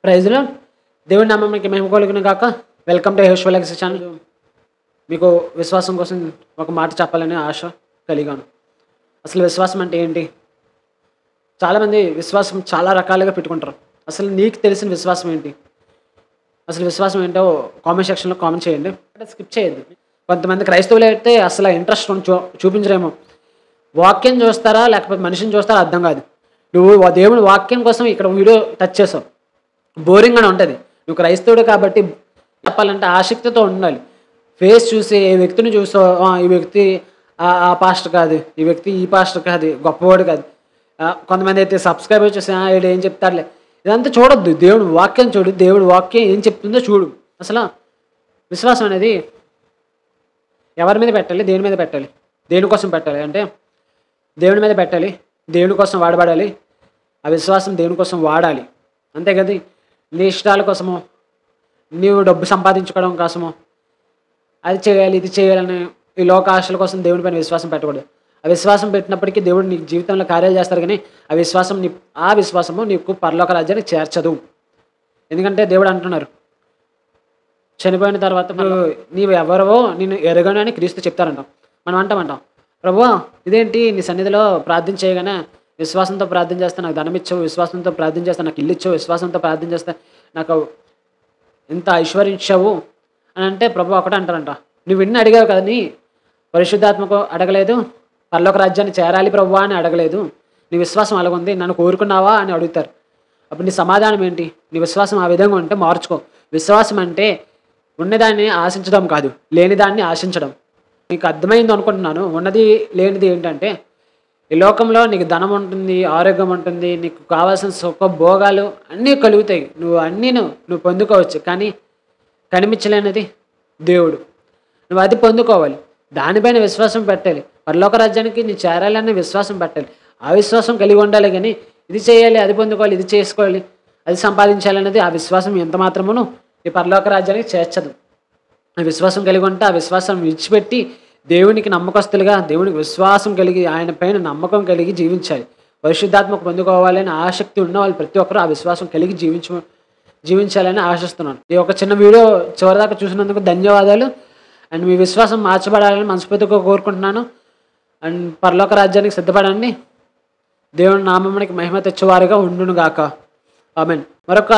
ప్రైజ్లో దేవుడి నామమునికి మహిమ కలుగును గాక. వెల్కమ్ టు యెహోషువ లెగసీ ఛానల్. మీకు విశ్వాసం కోసం ఒక మాట చెప్పాలని ఆశ కలిగాను. అసలు విశ్వాసం అంటే ఏంటి? చాలామంది విశ్వాసం చాలా రకాలుగా పెట్టుకుంటారు. అసలు నీకు తెలిసిన విశ్వాసం ఏంటి? అసలు విశ్వాసం ఏంటో కామెంట్ సెక్షన్లో కామెంట్ చేయండి. స్కిప్ చేయొద్దు. కొంతమంది క్రైస్తవులు అయితే అసలు ఇంట్రెస్ట్ చూపించరేమో. వాక్యం చూస్తారా లేకపోతే మనిషిని చూస్తారా అర్థం కాదు. నువ్వు దేవుని వాక్యం కోసం ఇక్కడ వీడియో టచ్ చేసావు, బోరింగ్గానే ఉంటుంది. నువ్వు క్రైస్తవుడు కాబట్టి చెప్పాలంటే ఆసక్తితో ఉండాలి. ఫేస్ చూసి ఏ వ్యక్తిని చూసావు, ఈ వ్యక్తి ఆ పాస్టర్ కాదు, ఈ వ్యక్తి ఈ పాస్టర్ కాదు, గొప్పవాడు కాదు. కొంతమంది అయితే సబ్స్క్రైబర్ చూసి వీడు ఏం చెప్తారులే, ఇదంతా చూడొద్దు. దేవుడి వాక్యం చూడు, దేవుడి వాక్యం ఏం చెప్తుందో చూడు. అసలు విశ్వాసం అనేది ఎవరి మీద పెట్టాలి, దేని మీద పెట్టాలి, దేనికోసం పెట్టాలి అంటే దేవుని మీద పెట్టాలి, దేవుని కోసం వాడబడాలి. ఆ విశ్వాసం దేవుని కోసం వాడాలి, అంతే కదా. నీ ఇష్టాల కోసమో, నీవు డబ్బు సంపాదించుకోవడం కోసమో, అది చేయాలి ఇది చేయాలని ఈ లోక ఆశల కోసం దేవుని పైన విశ్వాసం పెట్టకూడదు. ఆ విశ్వాసం పెట్టినప్పటికీ దేవుడు నీ జీవితంలో కార్యాలు చేస్తారు, కానీ ఆ విశ్వాసము నీకు పరలోక రాజ్యానికి చేర్చదు. ఎందుకంటే దేవుడు అంటున్నారు, చనిపోయిన తర్వాత నీవు ఎవరవో నేను ఎరగను అని క్రీస్తు చెప్తారంటాం. మనం అంటాం ప్రభువా ఇదేంటి నీ సన్నిధిలో ప్రార్థన చేయగానే విశ్వాసంతో ప్రార్థన చేస్తే నాకు ధనం ఇచ్చావు, విశ్వాసంతో ప్రార్థన చేస్తే నాకు ఇల్లు ఇచ్చావు, విశ్వాసంతో ప్రార్థన చేస్తే నాకు ఎంత ఐశ్వర్యం ఇచ్చావు అని అంటే ప్రభు ఒకటే అంటారంట, నువ్వు విన్ని అడిగావు కదా, నీ పరిశుద్ధాత్మకు అడగలేదు, పరలోక రాజ్యాన్ని చేరాలి ప్రభు అని అడగలేదు, నీ విశ్వాసం అలాగుంది, నన్ను కోరుకున్నావా అని అడుగుతారు. అప్పుడు నీ సమాధానం ఏంటి? నీ విశ్వాసం ఆ విధంగా ఉంటే మార్చుకో. విశ్వాసం అంటే ఉన్నదాన్ని ఆశించడం కాదు, లేనిదాన్ని ఆశించడం. నీకు అర్థమైంది అనుకుంటున్నాను. ఉన్నది లేనిది ఏంటంటే ఈ లోకంలో నీకు ధనం ఉంటుంది, ఆరోగ్యం ఉంటుంది, నీకు కావాల్సిన సుఖ భోగాలు అన్నీ కలుగుతాయి, నువ్వు పొందుకోవచ్చు. కానీ కనిపించలేనిది దేవుడు, నువ్వు అది పొందుకోవాలి, దానిపైన విశ్వాసం పెట్టాలి. పరలోక రాజ్యానికి నీ చేరాలనే విశ్వాసం పెట్టాలి. ఆ విశ్వాసం కలిగి ఉండాలి. కానీ ఇది చేయాలి, అది పొందుకోవాలి, ఇది చేసుకోవాలి, అది సంపాదించాలనేది ఆ విశ్వాసం ఎంత మాత్రమును ఈ పరలోక రాజ్యానికి చేర్చదు. ఆ విశ్వాసం కలిగి ఉంటే ఆ విశ్వాసం విడిచిపెట్టి దేవునికి నమ్మకస్తులుగా, దేవునికి విశ్వాసం కలిగి, ఆయన పైన నమ్మకం కలిగి జీవించాలి. పరిశుద్ధాత్మకు పొందుకోవాలని ఆసక్తి ఉన్న వాళ్ళు ప్రతి ఒక్కరూ ఆ విశ్వాసం కలిగి జీవించాలని ఆశిస్తున్నాను. ఈ ఒక చిన్న వీడియో చివరిదాకా చూసినందుకు ధన్యవాదాలు. అండ్ మీ విశ్వాసం మార్చబడాలని మనస్ఫూర్తిగా కోరుకుంటున్నాను. అండ్ పరలోక రాజ్యానికి సిద్ధపడండి. దేవుని నామమునికి మహిమ తెచ్చేవారుగా ఉండును గాక. ఆమేన్. మరొక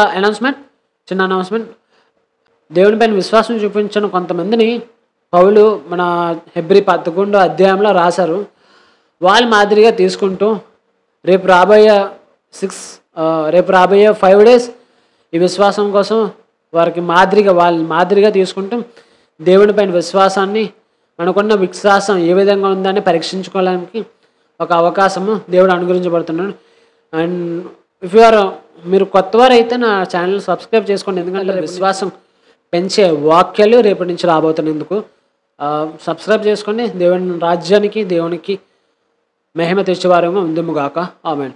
చిన్న అనౌన్స్మెంట్. దేవుని పైన విశ్వాసం చూపించిన కొంతమందిని పౌలు మన హెబ్రీ 11వ అధ్యాయంలో రాశారు. వాళ్ళ మాదిరిగా తీసుకుంటూ రేపు రాబోయే 5 days ఈ విశ్వాసం కోసం వాళ్ళ మాదిరిగా తీసుకుంటూ దేవుని పైన విశ్వాసాన్ని, మనకున్న విశ్వాసం ఏ విధంగా ఉందని పరీక్షించుకోవడానికి ఒక అవకాశము దేవుడు అనుగ్రహించబడుతున్నాడు. అండ్ మీరు కొత్తవారు అయితే నా ఛానల్ సబ్స్క్రైబ్ చేసుకోండి. ఎందుకంటే విశ్వాసం పెంచే వాక్యాలు రేపటి నుంచి రాబోతున్నందుకు సబ్స్క్రైబ్ చేసుకోండి. దేవుని రాజ్యానికి, దేవునికి మహిమ తెచ్చేవారేమో ఉందుము గాక. ఆమేన్.